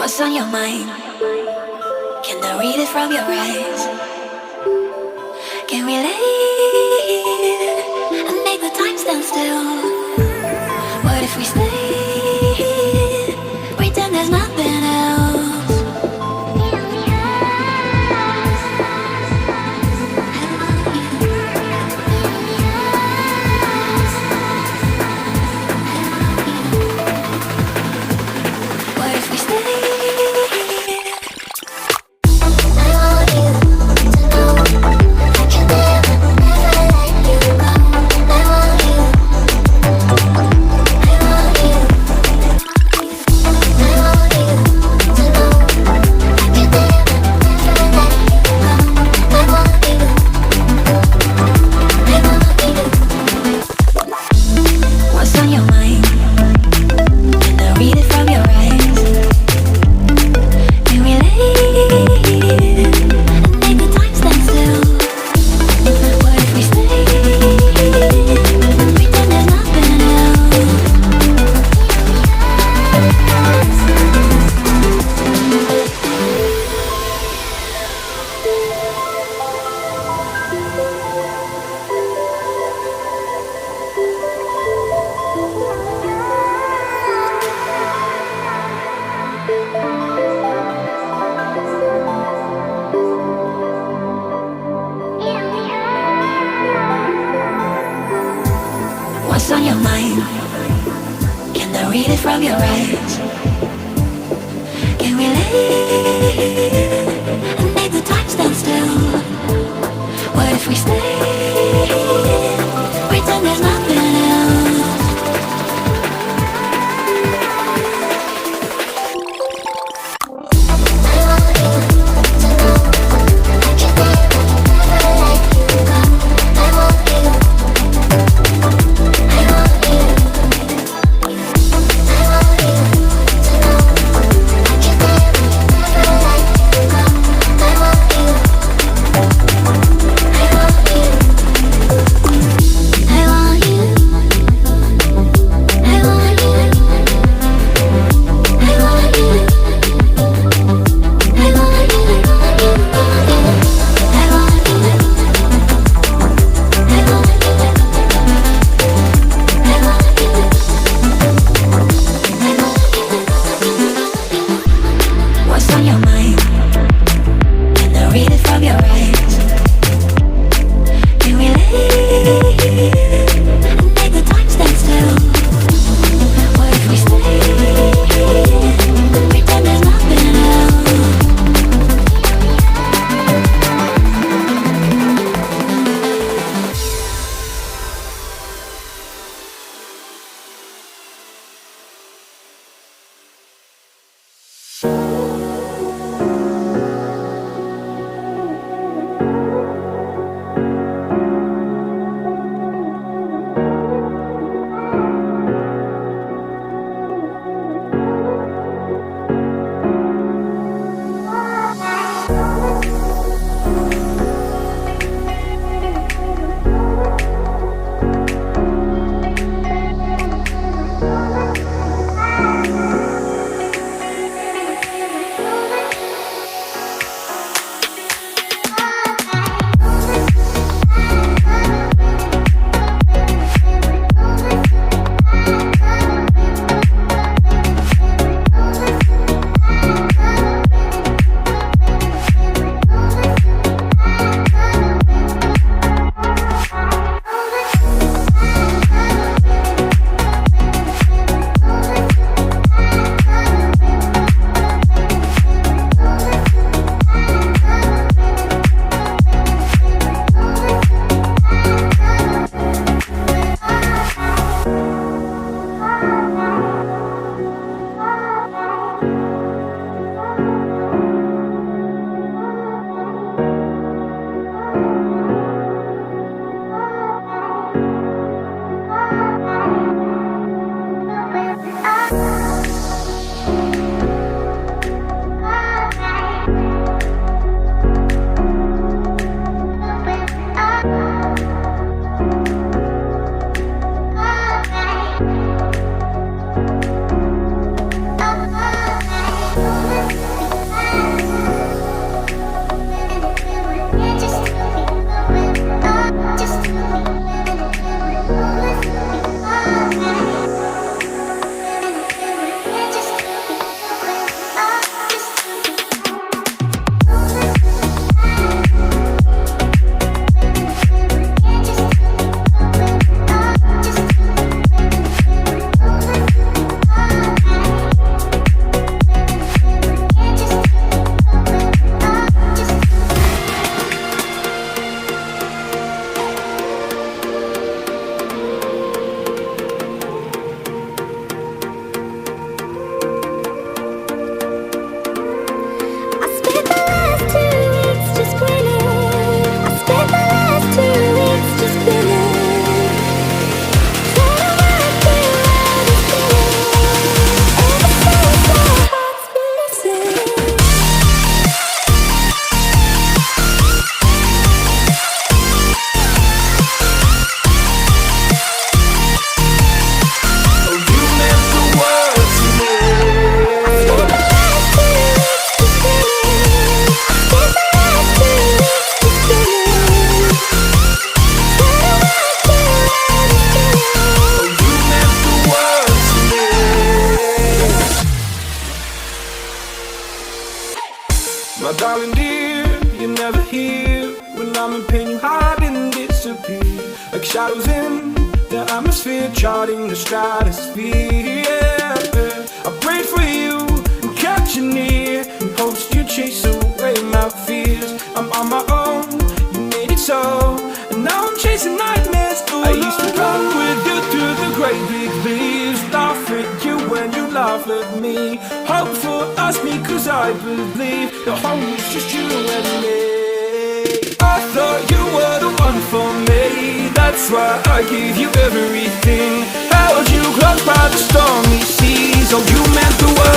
What's on your mind? Can I read it from your eyes? Can we leave and make the time stand still? What if we stay, pretend there's nothing else? What if we stay? What's on your mind? Can I read it from your eyes? Can we leave and make the time stand still? What if we stay, pretend there's nothing else? What's on your mind? Can I read it from your eyes? Can we leave and make the time stand still? What if we stay, pretend there's nothing else? My darling dear, you're never here. When I'm in pain you hide and disappear, like shadows in the atmosphere, charting the stratosphere. Yeah. I prayed for you and kept you near, in hopes you chase away my fears. I'm on my own, you made it so, and now I'm chasing nightmares. I used to run with you through the great big leaves, laugh at you when you laugh at me, hope for us because I believe the home is just you and me. I thought you were the one for me, that's why I gave you everything. Held you close by the stormy seas, oh you meant the world